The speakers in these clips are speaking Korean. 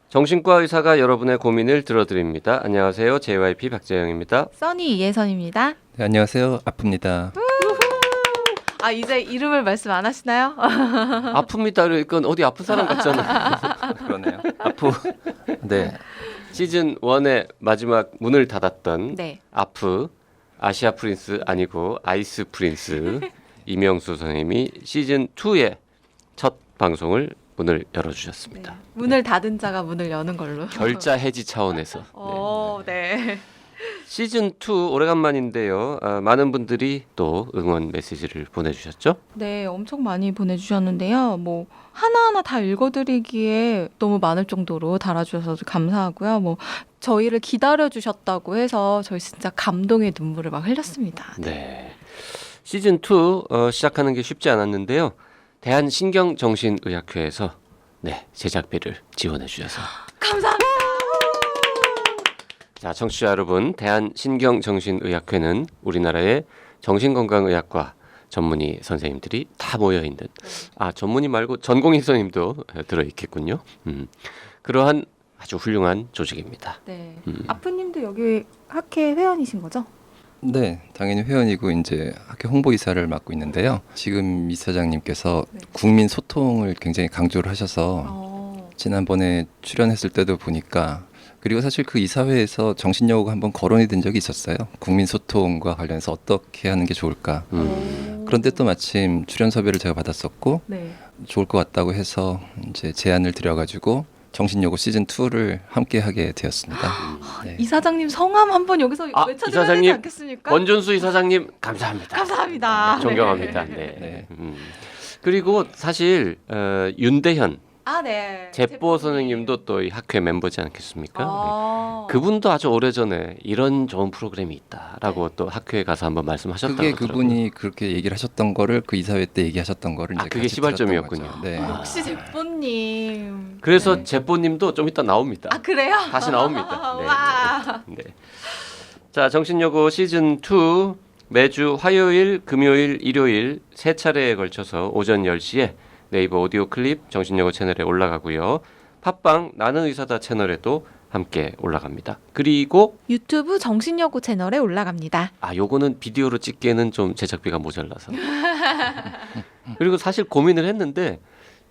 정신과 의사가 여러분의 고민을 들어드립니다. 안녕하세요. JYP 박재영입니다. 써니 이혜선입니다. 네, 안녕하세요. 아픕니다. 아 이제 이름을 말씀 안 하시나요? 아픕니다. 그러니까 어디 아픈 사람 같잖아. 그러네요. 네. 시즌 1의 마지막 문을 닫았던 네. 아시아 프린스 아니고 아이스 프린스 이명수 선생님이 시즌 2의 첫 방송을 문을 열어주셨습니다. 문을 닫은 자가 문을 여는 걸로. 결자 해지 차원에서. 네. 시즌 2 오래간만인데요. 많은 분들이 또 응원 메시지를 보내주셨죠? 네, 엄청 많이 보내주셨는데요. 뭐 하나하나 다 읽어드리기에 너무 많을 정도로 달아주셔서 감사하고요. 뭐 저희를 기다려주셨다고 해서 저희 진짜 감동의 눈물을 막 흘렸습니다. 네. 시즌 2 시작하는 게 쉽지 않았는데요. 대한신경정신의학회에서 제작비를 지원해 주셔서 감사합니다. 자, 청취자 여러분, 대한신경정신의학회는 우리나라의 정신건강의학과 전문의 선생님들이 다 모여있는 전문의 말고 전공의 선생님도 들어있겠군요. 그러한 아주 훌륭한 조직입니다. 네. 아프님도 여기 학회 회원이신 거죠? 네, 당연히 회원이고 이제 학교 홍보이사를 맡고 있는데요. 지금 이사장님께서 국민 소통을 굉장히 강조를 하셔서 지난번에 출연했을 때도 보니까 그리고 사실 그 이사회에서 정신여고가 한번 거론이 된 적이 있었어요. 국민 소통과 관련해서 어떻게 하는 게 좋을까. 그런데 또 마침 출연 섭외를 제가 받았었고 좋을 것 같다고 해서 이제 제안을 드려가지고 정신여고 시즌 2를 함께 하게 되었습니다. 네. 이사장님 성함 한번 여기서 외쳐드려야 되지 않겠습니까? 권준수 이사장님 감사합니다. 감사합니다. 존경합니다. 네. 그리고 사실 윤대현 제뽀 선생님도 또 이 학회 멤버지 않겠습니까? 그분도 아주 오래전에 이런 좋은 프로그램이 있다라고 또 학회에 가서 한번 말씀하셨다고 그게 하더라고요. 그분이 그렇게 얘기를 하셨던 거를 그 이사회 때 얘기하셨던 거를 이제 그게 같이 시발점이었군요. 들었던 거죠. 네. 역시 제뽀님. 그래서 제뽀님도 좀 이따 나옵니다. 그래요? 다시 나옵니다. 와. 네. 자, 정신여고 시즌 2 매주 화요일, 금요일, 일요일 세 차례에 걸쳐서 오전 10시에 네이버 오디오 클립 정신여고 채널에 올라가고요. 팟빵 나는 의사다 채널에도 함께 올라갑니다. 그리고 유튜브 정신여고 채널에 올라갑니다. 요거는 비디오로 찍기에는 좀 제작비가 모자라서. 그리고 사실 고민을 했는데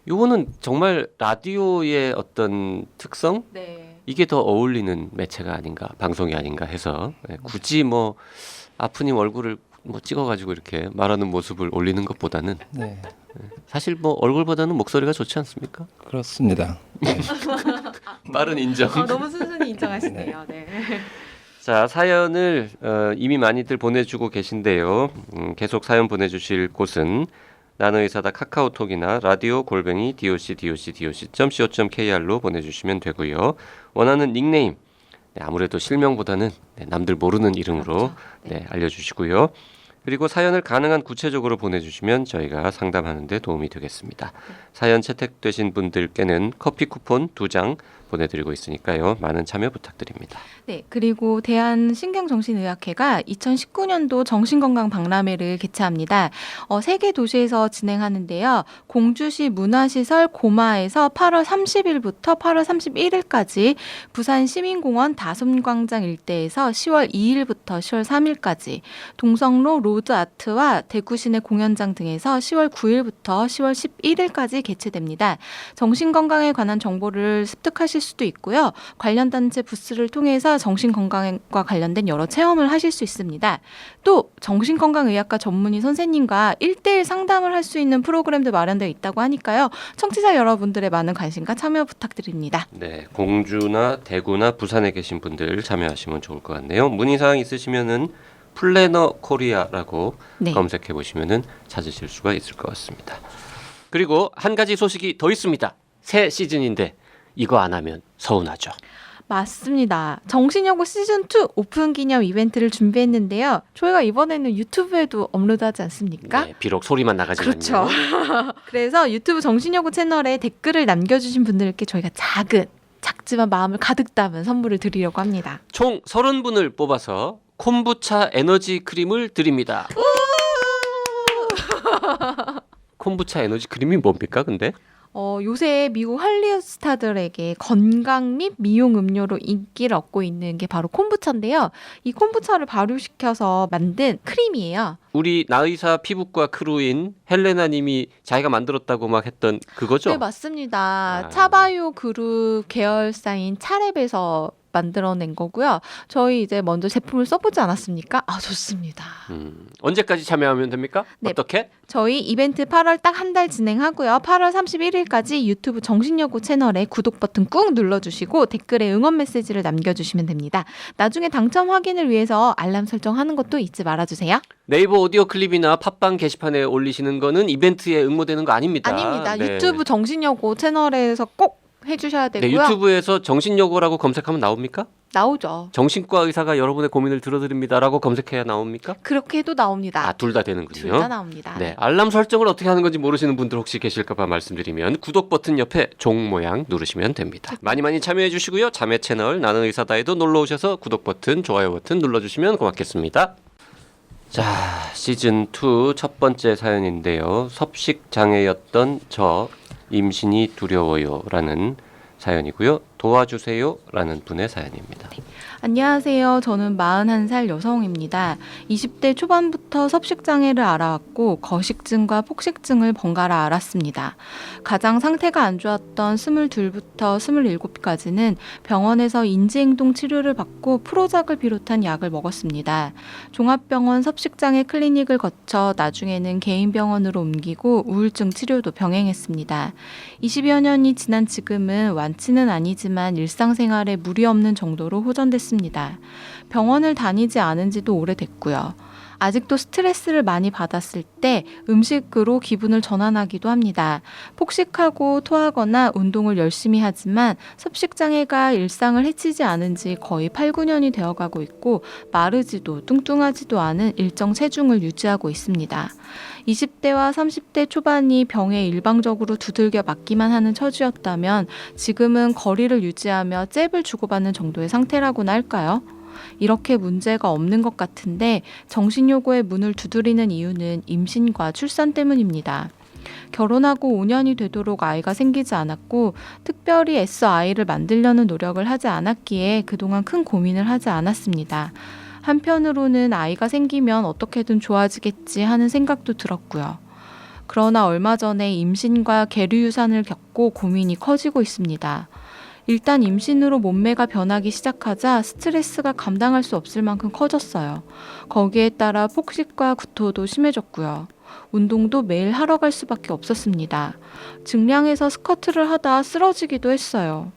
요거는 정말 라디오의 어떤 특성? 이게 더 어울리는 매체가 아닌가, 방송이 아닌가 해서 굳이 뭐 아프님 얼굴을 찍어가지고 이렇게 말하는 모습을 올리는 것보다는 사실 뭐 얼굴보다는 목소리가 좋지 않습니까? 그렇습니다. 빠른 인정. 너무 순순히 인정하시네요. 자, 사연을 이미 많이들 보내주고 계신데요. 계속 사연 보내주실 곳은 나노의사다 카카오톡이나 라디오 @ doc.co.kr로 보내주시면 되고요. 원하는 닉네임, 아무래도 실명보다는 남들 모르는 이름으로 알려주시고요. 그리고 사연을 가능한 구체적으로 보내주시면 저희가 상담하는 데 도움이 되겠습니다. 사연 채택되신 분들께는 커피 쿠폰 2장 보내드리고 있으니까요. 많은 참여 부탁드립니다. 네, 그리고 대한신경정신의학회가 2019년도 정신건강 박람회를 개최합니다. 3개 도시에서 진행하는데요. 공주시 문화시설 고마에서 8월 30일부터 8월 31일까지, 부산 시민공원 다솜광장 일대에서 10월 2일부터 10월 3일까지, 동성로 로드아트와 대구시내 공연장 등에서 10월 9일부터 10월 11일까지 개최됩니다. 정신건강에 관한 정보를 습득하실 수도 있고요. 관련 단체 부스를 통해서 정신건강과 관련된 여러 체험을 하실 수 있습니다. 또 정신건강의학과 전문의 선생님과 1대1 상담을 할 수 있는 프로그램도 마련되어 있다고 하니까요. 청취자 여러분들의 많은 관심과 참여 부탁드립니다. 네, 공주나 대구나 부산에 계신 분들 참여하시면 좋을 것 같네요. 문의사항 있으시면은 플래너 코리아라고 검색해 보시면은 찾으실 수가 있을 것 같습니다. 그리고 한 가지 소식이 더 있습니다. 새 시즌인데 이거 안 하면 서운하죠. 맞습니다. 정신여고 시즌2 오픈 기념 이벤트를 준비했는데요. 저희가 이번에는 유튜브에도 업로드하지 않습니까? 네, 비록 소리만 나가지만요. 그렇죠. 그래서 유튜브 정신여고 채널에 댓글을 남겨주신 분들께 저희가 작지만 마음을 가득 담은 선물을 드리려고 합니다. 총 30분을 뽑아서 콤부차 에너지 크림을 드립니다. 콤부차 에너지 크림이 뭡니까 근데? 요새 미국 할리우드 스타들에게 건강 및 미용 음료로 인기를 얻고 있는 게 바로 콤부차인데요. 이 콤부차를 발효시켜서 만든 크림이에요. 우리 나의사 피부과 크루인 헬레나님이 자기가 만들었다고 막 했던 그거죠? 네, 맞습니다. 아. 차바이오 그룹 계열사인 차랩에서 만들어낸 거고요. 저희 이제 먼저 제품을 써보지 않았습니까? 아, 좋습니다. 언제까지 참여하면 됩니까? 네. 어떻게? 저희 이벤트 8월 딱 한 달 진행하고요. 8월 31일까지 유튜브 정신여고 채널에 구독 버튼 꾹 눌러주시고 댓글에 응원 메시지를 남겨주시면 됩니다. 나중에 당첨 확인을 위해서 알람 설정하는 것도 잊지 말아주세요. 네이버 오디오 클립이나 팟빵 게시판에 올리시는 거는 이벤트에 응모되는 거 아닙니다. 아닙니다. 네. 유튜브 정신여고 채널에서 꼭 해주셔야 네, 되고요. 유튜브에서 정신여고라고 검색하면 나옵니까? 나오죠. 정신과 의사가 여러분의 고민을 들어드립니다라고 검색해야 나옵니까? 그렇게 해도 나옵니다. 아, 둘 다 되는군요. 둘 다 나옵니다. 네, 알람 설정을 어떻게 하는 건지 모르시는 분들 혹시 계실까봐 말씀드리면 구독 버튼 옆에 종 모양 누르시면 됩니다. 많이 많이 참여해 주시고요. 자매 채널 나는 의사다에도 놀러 오셔서 구독 버튼, 좋아요 버튼 눌러주시면 고맙겠습니다. 자, 시즌 2 첫 번째 사연인데요. 섭식 장애였던 저 임신이 두려워요라는 사연이고요. 도와주세요라는 분의 사연입니다. 안녕하세요. 저는 41살 여성입니다. 20대 초반부터 섭식장애를 알아왔고 거식증과 폭식증을 번갈아 앓았습니다. 가장 상태가 안 좋았던 22부터 27까지는 병원에서 인지행동 치료를 받고 프로작을 비롯한 약을 먹었습니다. 종합병원 섭식장애 클리닉을 거쳐 나중에는 개인병원으로 옮기고 우울증 치료도 병행했습니다. 20여 년이 지난 지금은 완치는 아니지만 일상생활에 무리 없는 정도로 호전됐습니다. 병원을 다니지 않은 지도 오래됐고요. 아직도 스트레스를 많이 받았을 때 음식으로 기분을 전환하기도 합니다. 폭식하고 토하거나 운동을 열심히 하지만 섭식장애가 일상을 해치지 않은 지 거의 8, 9년이 되어가고 있고 마르지도 뚱뚱하지도 않은 일정 체중을 유지하고 있습니다. 20대와 30대 초반이 병에 일방적으로 두들겨 맞기만 하는 처지였다면 지금은 거리를 유지하며 잽을 주고받는 정도의 상태라고나 할까요? 이렇게 문제가 없는 것 같은데 정신요고의 문을 두드리는 이유는 임신과 출산 때문입니다. 결혼하고 5년이 되도록 아이가 생기지 않았고 특별히 애써 아이를 만들려는 노력을 하지 않았기에 그동안 큰 고민을 하지 않았습니다. 한편으로는 아이가 생기면 어떻게든 좋아지겠지 하는 생각도 들었고요. 그러나 얼마 전에 임신과 계류유산을 겪고 고민이 커지고 있습니다. 일단 임신으로 몸매가 변하기 시작하자 스트레스가 감당할 수 없을 만큼 커졌어요. 거기에 따라 폭식과 구토도 심해졌고요. 운동도 매일 하러 갈 수밖에 없었습니다. 증량해서 스쿼트를 하다 쓰러지기도 했어요.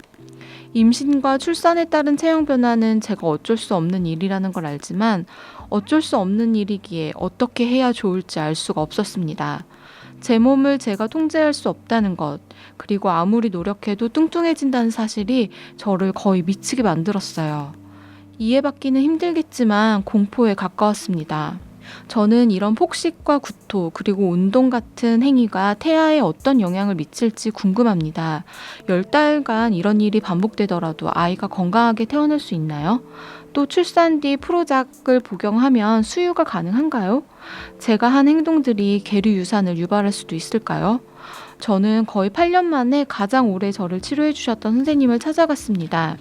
임신과 출산에 따른 체형 변화는 제가 어쩔 수 없는 일이라는 걸 알지만 어쩔 수 없는 일이기에 어떻게 해야 좋을지 알 수가 없었습니다. 제 몸을 제가 통제할 수 없다는 것, 그리고 아무리 노력해도 뚱뚱해진다는 사실이 저를 거의 미치게 만들었어요. 이해받기는 힘들겠지만 공포에 가까웠습니다. 저는 이런 폭식과 구토 그리고 운동 같은 행위가 태아에 어떤 영향을 미칠지 궁금합니다. 10달간 이런 일이 반복되더라도 아이가 건강하게 태어날 수 있나요? 또 출산 뒤 프로작을 복용하면 수유가 가능한가요? 제가 한 행동들이 계류유산을 유발할 수도 있을까요? 저는 거의 8년 만에 가장 오래 저를 치료해 주셨던 선생님을 찾아갔습니다.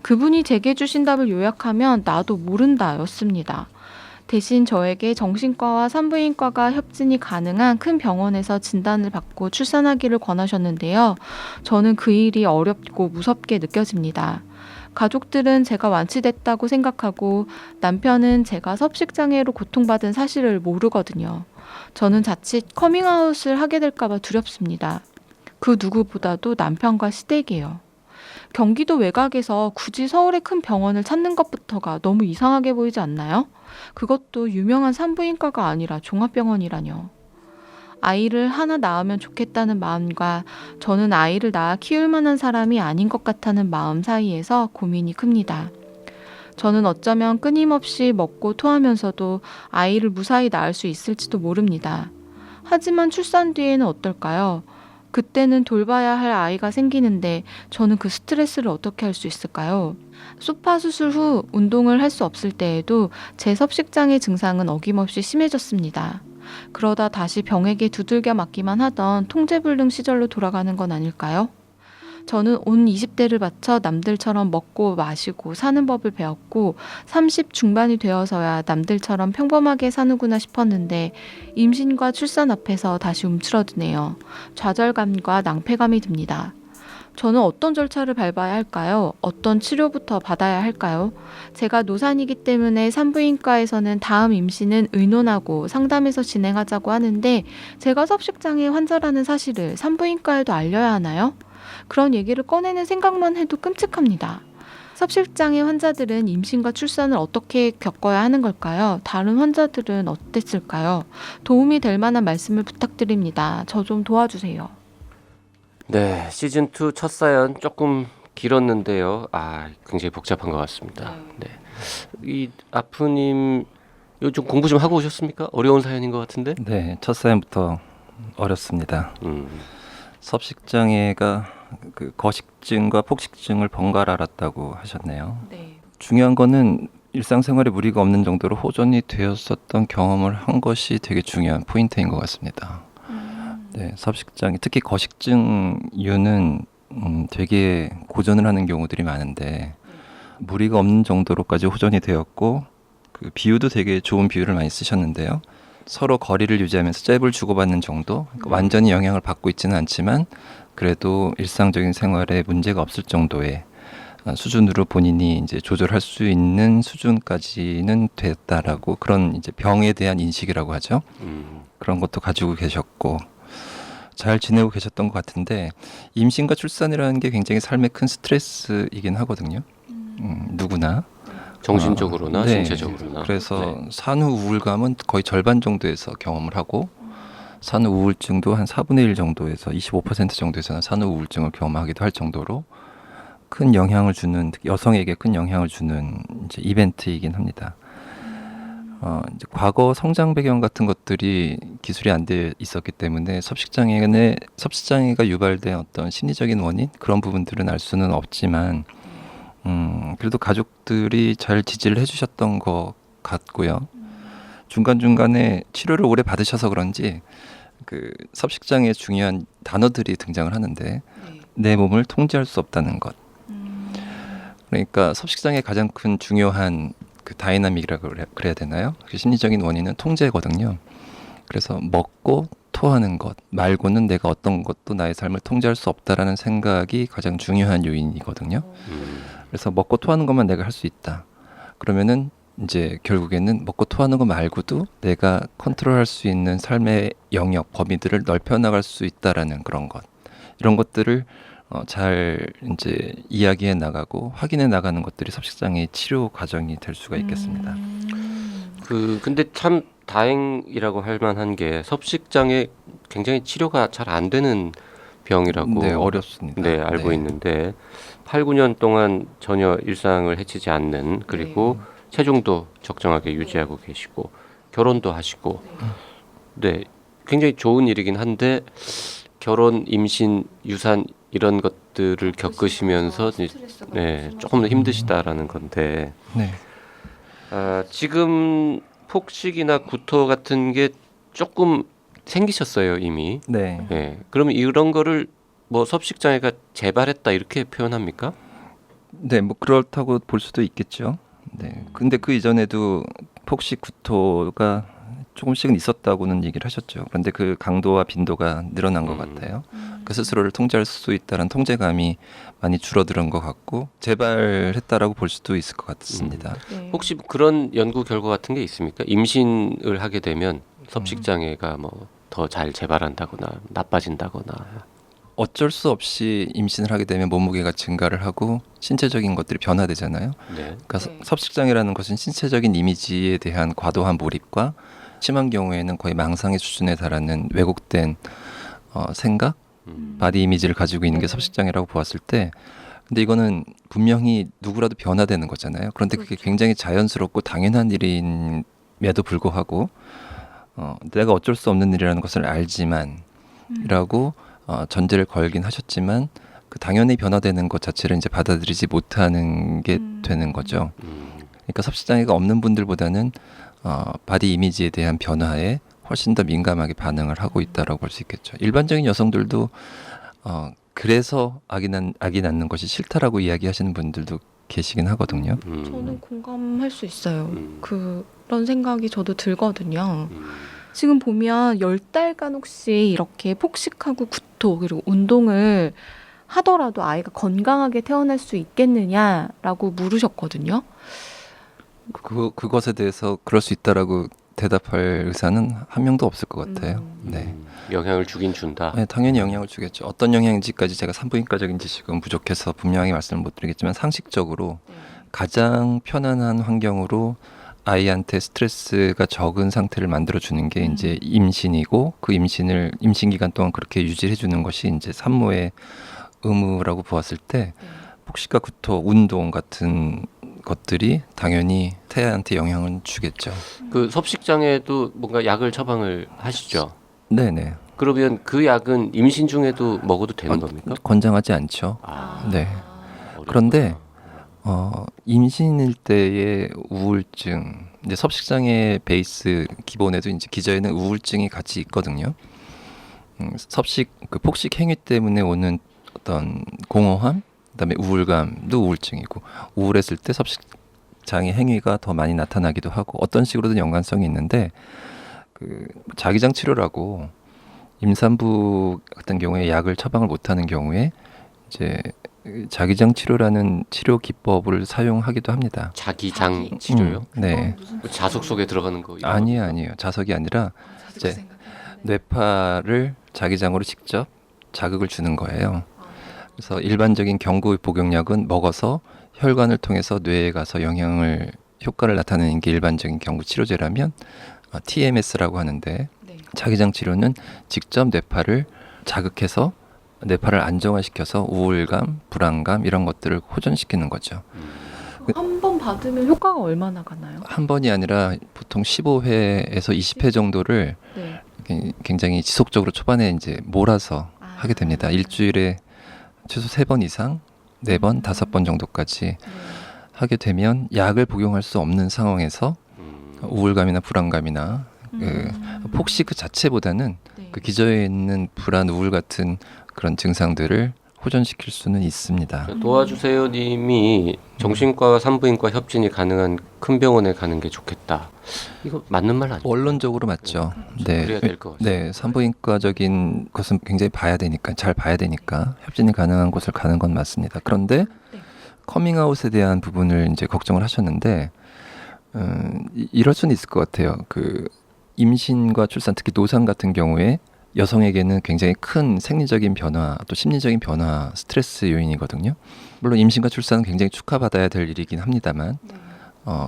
그분이 제게 주신 답을 요약하면 나도 모른다 였습니다. 대신 저에게 정신과와 산부인과가 협진이 가능한 큰 병원에서 진단을 받고 출산하기를 권하셨는데요. 저는 그 일이 어렵고 무섭게 느껴집니다. 가족들은 제가 완치됐다고 생각하고 남편은 제가 섭식장애로 고통받은 사실을 모르거든요. 저는 자칫 커밍아웃을 하게 될까봐 두렵습니다. 그 누구보다도 남편과 시댁이에요. 경기도 외곽에서 굳이 서울의 큰 병원을 찾는 것부터가 너무 이상하게 보이지 않나요? 그것도 유명한 산부인과가 아니라 종합병원이라뇨. 아이를 하나 낳으면 좋겠다는 마음과 저는 아이를 낳아 키울 만한 사람이 아닌 것 같다는 마음 사이에서 고민이 큽니다. 저는 어쩌면 끊임없이 먹고 토하면서도 아이를 무사히 낳을 수 있을지도 모릅니다. 하지만 출산 뒤에는 어떨까요? 그때는 돌봐야 할 아이가 생기는데 저는 그 스트레스를 어떻게 할 수 있을까요? 소파 수술 후 운동을 할 수 없을 때에도 제 섭식장애 증상은 어김없이 심해졌습니다. 그러다 다시 병에게 두들겨 맞기만 하던 통제불능 시절로 돌아가는 건 아닐까요? 저는 온 20대를 바쳐 남들처럼 먹고 마시고 사는 법을 배웠고 30 중반이 되어서야 남들처럼 평범하게 사는구나 싶었는데 임신과 출산 앞에서 다시 움츠러드네요. 좌절감과 낭패감이 듭니다. 저는 어떤 절차를 밟아야 할까요? 어떤 치료부터 받아야 할까요? 제가 노산이기 때문에 산부인과에서는 다음 임신은 의논하고 상담해서 진행하자고 하는데 제가 섭식장애 환자라는 사실을 산부인과에도 알려야 하나요? 그런 얘기를 꺼내는 생각만 해도 끔찍합니다. 섭식장애 환자들은 임신과 출산을 어떻게 겪어야 하는 걸까요? 다른 환자들은 어땠을까요? 도움이 될 만한 말씀을 부탁드립니다. 저 좀 도와주세요. 네, 시즌2 첫 사연 조금 길었는데요. 굉장히 복잡한 것 같습니다. 네. 이 아프님 요즘 공부 좀 하고 오셨습니까? 어려운 사연인 것 같은데? 네, 첫 사연부터 어렵습니다. 섭식장애가 그 거식증과 폭식증을 번갈아 앓았다고 하셨네요. 네. 중요한 거는 일상생활에 무리가 없는 정도로 호전이 되었었던 경험을 한 것이 되게 중요한 포인트인 것 같습니다. 네, 섭식장애, 특히 거식증 이유는 되게 고전을 하는 경우들이 많은데 무리가 없는 정도로까지 호전이 되었고 그 비유도 되게 좋은 비유를 많이 쓰셨는데요. 서로 거리를 유지하면서 잽을 주고받는 정도, 그러니까 완전히 영향을 받고 있지는 않지만 그래도 일상적인 생활에 문제가 없을 정도의 수준으로 본인이 이제 조절할 수 있는 수준까지는 됐다라고, 그런 이제 병에 대한 인식이라고 하죠. 그런 것도 가지고 계셨고 잘 지내고 계셨던 것 같은데, 임신과 출산이라는 게 굉장히 삶의 큰 스트레스이긴 하거든요. 누구나. 정신적으로나 네. 신체적으로나. 그래서 산후 우울감은 거의 절반 정도에서 경험을 하고, 산후 우울증도 한 4분의 1 정도에서 25% 정도에서는 산후 우울증을 경험하기도 할 정도로 큰 영향을 주는, 여성에게 큰 영향을 주는 이제 이벤트이긴 합니다. 이제 과거 성장 배경 같은 것들이 기술이 안 돼 있었기 때문에 섭식장애가 유발된 어떤 심리적인 원인, 그런 부분들은 알 수는 없지만 그래도 가족들이 잘 지지를 해주셨던 것 같고요. 중간중간에 치료를 오래 받으셔서 그런지 그 섭식장애의 중요한 단어들이 등장을 하는데, 내 몸을 통제할 수 없다는 것. 그러니까 섭식장애의 가장 큰 중요한 그 다이나믹이라고 그래야 되나요? 그 심리적인 원인은 통제거든요. 그래서 먹고 토하는 것 말고는 내가 어떤 것도 나의 삶을 통제할 수 없다라는 생각이 가장 중요한 요인이거든요. 그래서 먹고 토하는 것만 내가 할 수 있다. 그러면은 이제 결국에는 먹고 토하는 것 말고도 내가 컨트롤할 수 있는 삶의 영역, 범위들을 넓혀 나갈 수 있다라는 그런 것. 이런 것들을 잘 이제 이야기해 나가고 확인해 나가는 것들이 섭식장애의 치료 과정이 될 수가 있겠습니다. 근데 참 다행이라고 할 만한 게 섭식장애 굉장히 치료가 잘 안 되는 병이라고 네, 어렵습니다. 네, 알고 네. 있는데 8, 9년 동안 전혀 일상을 해치지 않는, 그리고 체중도 적정하게 유지하고 계시고 결혼도 하시고 네, 굉장히 좋은 일이긴 한데 결혼, 임신, 유산 이런 것들을 겪으시면서 네, 조금 더 힘드시다라는 건데 네. 지금 폭식이나 구토 같은 게 조금 생기셨어요 이미. 네. 네, 그러면 이런 거를 뭐 섭식장애가 재발했다 이렇게 표현합니까? 네, 뭐 그렇다고 볼 수도 있겠죠. 네. 근데 그 이전에도 폭식 구토가 조금씩은 있었다고는 얘기를 하셨죠. 그런데 그 강도와 빈도가 늘어난 것 같아요. 그 스스로를 통제할 수 있다는 통제감이 많이 줄어드는 것 같고 재발했다라고 볼 수도 있을 것 같습니다. 혹시 그런 연구 결과 같은 게 있습니까? 임신을 하게 되면 섭식장애가 뭐 더 잘 재발한다거나 나빠진다거나. 어쩔 수 없이 임신을 하게 되면 몸무게가 증가를 하고 신체적인 것들이 변화되잖아요. 네. 그러니까 섭식장애라는 것은 신체적인 이미지에 대한 과도한 몰입과 심한 경우에는 거의 망상의 수준에 달하는 왜곡된 생각, 바디 이미지를 가지고 있는 게 섭식장애라고 보았을 때, 근데 이거는 분명히 누구라도 변화되는 거잖아요. 그런데 그게 굉장히 자연스럽고 당연한 일임에도 불구하고 내가 어쩔 수 없는 일이라는 것을 알지만 이라고 전제를 걸긴 하셨지만 그 당연히 변화되는 것 자체를 이제 받아들이지 못하는 게 되는 거죠. 그러니까 섭식장애가 없는 분들보다는 바디 이미지에 대한 변화에 훨씬 더 민감하게 반응을 하고 있다라고 볼 수 있겠죠. 일반적인 여성들도 그래서 아기 낳는 것이 싫다라고 이야기하시는 분들도 계시긴 하거든요. 저는 공감할 수 있어요. 그런 생각이 저도 들거든요. 지금 보면 10달간 혹시 이렇게 폭식하고 구토 그리고 운동을 하더라도 아이가 건강하게 태어날 수 있겠느냐라고 물으셨거든요. 그것에 대해서 그럴 수 있다라고 대답할 의사는 한 명도 없을 것 같아요. 네. 영향을 주긴 준다. 네, 당연히 영향을 주겠죠. 어떤 영향인지까지 제가 산부인과적인 지식은 부족해서 분명하게 말씀을 못 드리겠지만 상식적으로 가장 편안한 환경으로 아이한테 스트레스가 적은 상태를 만들어 주는 게 이제 임신이고 그 임신 기간 동안 그렇게 유지해 주는 것이 이제 산모의 의무라고 보았을 때 폭식과 구토, 운동 같은 것들이 당연히 태아한테 영향을 주겠죠. 그 섭식장애도 뭔가 약을 처방을 하시죠. 네네. 그러면 그 약은 임신 중에도 먹어도 되는 겁니까? 권장하지 않죠. 네. 어렵구나. 그런데 임신일 때의 우울증, 이제 섭식장애 베이스 기본에도 이제 기저에는 우울증이 같이 있거든요. 그 폭식 행위 때문에 오는 어떤 공허함, 그다음에 우울감도 우울증이고 우울했을 때 섭식장애 행위가 더 많이 나타나기도 하고 어떤 식으로든 연관성이 있는데 그 자기장 치료라고 임산부 같은 경우에 약을 처방을 못하는 경우에 이제 자기장 치료라는 치료 기법을 사용하기도 합니다. 자기장 치료요? 네. 자석 속에 들어가는 거? 이런 아니에요, 겁니까? 아니에요. 자석이 아니라 이제 뇌파를 자기장으로 직접 자극을 주는 거예요. 그래서 일반적인 경구 복용약은 먹어서 혈관을 통해서 뇌에 가서 효과를 나타내는 게 일반적인 경구 치료제라면 TMS라고 하는데 자기장 치료는 직접 뇌파를 자극해서 뇌파를 안정화시켜서 우울감, 불안감 이런 것들을 호전시키는 거죠. 한 번 받으면 효과가 얼마나 가나요? 한 번이 아니라 보통 15회에서 20회 정도를 굉장히 지속적으로 초반에 이제 몰아서 하게 됩니다. 일주일에 최소 3번 이상, 4번, 5번 정도까지 하게 되면 약을 복용할 수 없는 상황에서 우울감이나 불안감이나 그 폭식 그 자체보다는 그 기저에 있는 불안, 우울 같은 그런 증상들을 호전시킬 수는 있습니다. 도와주세요 님이 정신과 산부인과 협진이 가능한 큰 병원에 가는 게 좋겠다. 이거 맞는 말 아니에요? 원론적으로 맞죠. 네. 그래야 될 것 같아요. 네, 산부인과적인 것은 굉장히 잘 봐야 되니까 협진이 가능한 곳을 가는 건 맞습니다. 그런데 커밍아웃에 대한 부분을 이제 걱정을 하셨는데 이럴 수는 있을 것 같아요. 그 임신과 출산, 특히 노산 같은 경우에 여성에게는 굉장히 큰 생리적인 변화, 또 심리적인 변화, 스트레스 요인이거든요. 물론 임신과 출산은 굉장히 축하받아야 될 일이긴 합니다만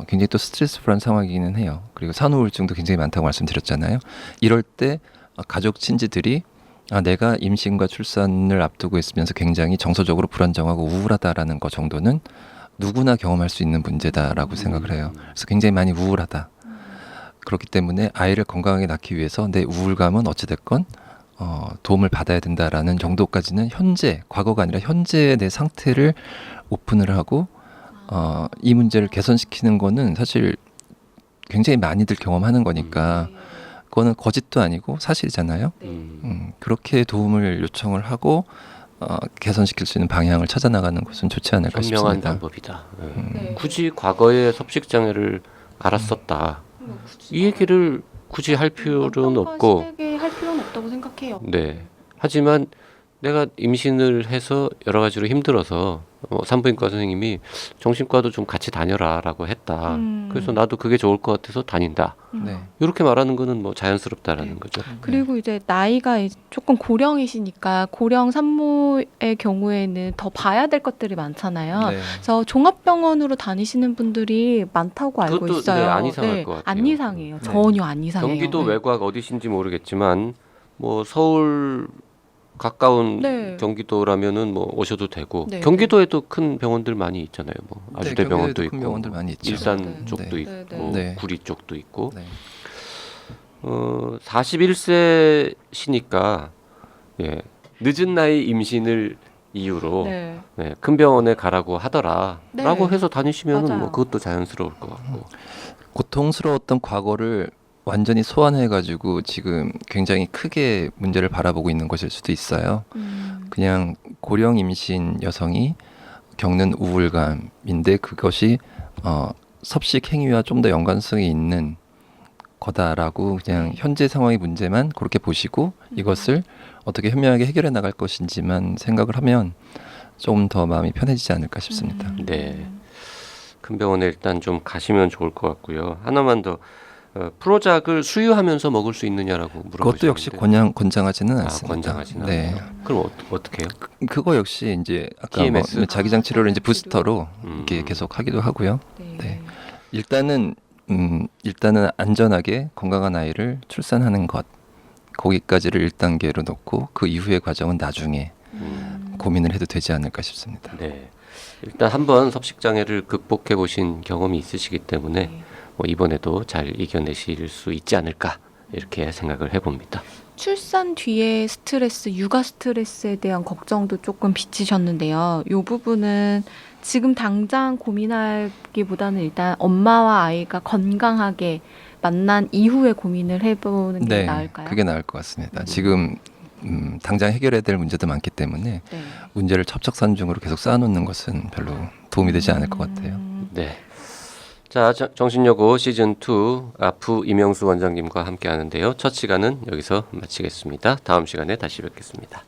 굉장히 또 스트레스풀한 상황이기는 해요. 그리고 산후우울증도 굉장히 많다고 말씀드렸잖아요. 이럴 때 가족 친지들이 내가 임신과 출산을 앞두고 있으면서 굉장히 정서적으로 불안정하고 우울하다라는 것 정도는 누구나 경험할 수 있는 문제다라고 생각을 해요. 그래서 굉장히 많이 우울하다. 그렇기 때문에 아이를 건강하게 낳기 위해서 내 우울감은 어찌됐건 도움을 받아야 된다라는 정도까지는 과거가 아니라 현재의 내 상태를 오픈을 하고 이 문제를 개선시키는 거는 사실 굉장히 많이들 경험하는 거니까 그거는 거짓도 아니고 사실이잖아요. 그렇게 도움을 요청을 하고 개선시킬 수 있는 방향을 찾아나가는 것은 좋지 않을까 현명한 싶습니다. 방법이다. 굳이 과거에 섭식장애를 알았었다. 이 얘기를 굳이 할 필요는 없고 심하게 할 필요는 없다고 생각해요. 네. 하지만 내가 임신을 해서 여러 가지로 힘들어서 산부인과 선생님이 정신과도 좀 같이 다녀라라고 했다. 그래서 나도 그게 좋을 것 같아서 다닌다. 네. 이렇게 말하는 거는 뭐 자연스럽다라는 거죠. 그리고 이제 나이가 조금 고령이시니까 고령 산모의 경우에는 더 봐야 될 것들이 많잖아요. 네. 그래서 종합병원으로 다니시는 분들이 많다고 알고 그것도, 있어요. 네, 안 이상할 것 같아요. 안 이상해요. 네. 전혀 안 이상해요. 경기도 네. 외곽 어디신지 모르겠지만 뭐 서울 가까운 네. 경기도라면은 뭐 오셔도 되고 네, 경기도에도 큰 병원들 많이 있잖아요. 뭐 네, 아주대병원도 경기도에도 있고 큰 병원들 많이 있죠. 일산 네. 쪽도 네. 있고 네. 구리 쪽도 있고 네. 41세시니까 예, 늦은 나이 임신을 이유로 네. 네, 큰 병원에 가라고 하더라라고 네. 해서 다니시면은 맞아요. 뭐 그것도 자연스러울 것 같고 고통스러웠던 과거를 완전히 소환해가지고 지금 굉장히 크게 문제를 바라보고 있는 것일 수도 있어요. 그냥 고령 임신 여성이 겪는 우울감인데 그것이 섭식 행위와 좀 더 연관성이 있는 거다라고 그냥 현재 상황의 문제만 그렇게 보시고 이것을 어떻게 현명하게 해결해 나갈 것인지만 생각을 하면 좀 더 마음이 편해지지 않을까 싶습니다. 네. 큰 병원에 일단 좀 가시면 좋을 것 같고요. 하나만 더 프로작을 수유하면서 먹을 수 있느냐라고 물어보셨는데 그것도 역시 권장하지는 않습니다. 권장하지는 네. 않아요. 그럼 어떻게 해요? 그거 역시 이제 아까 TMS? 자기장 치료를 이제 부스터로 음. 이렇게 계속 하기도 하고요. 네. 네. 일단은 안전하게 건강한 아이를 출산하는 것 거기까지를 1단계로 놓고 그 이후의 과정은 나중에 고민을 해도 되지 않을까 싶습니다. 네. 일단 한번 섭식 장애를 극복해 보신 경험이 있으시기 때문에 네. 뭐 이번에도 잘 이겨내실 수 있지 않을까 이렇게 생각을 해봅니다. 출산 뒤에 스트레스, 육아 스트레스에 대한 걱정도 조금 비치셨는데요. 이 부분은 지금 당장 고민하기보다는 일단 엄마와 아이가 건강하게 만난 이후에 고민을 해보는 게 나을까요? 그게 나을 것 같습니다. 지금 당장 해결해야 될 문제도 많기 때문에 네. 문제를 첩첩산중으로 계속 쌓아놓는 것은 별로 도움이 되지 않을 것 같아요. 네. 자, 정신여고 시즌2 아프 이명수 원장님과 함께 하는데요. 첫 시간은 여기서 마치겠습니다. 다음 시간에 다시 뵙겠습니다.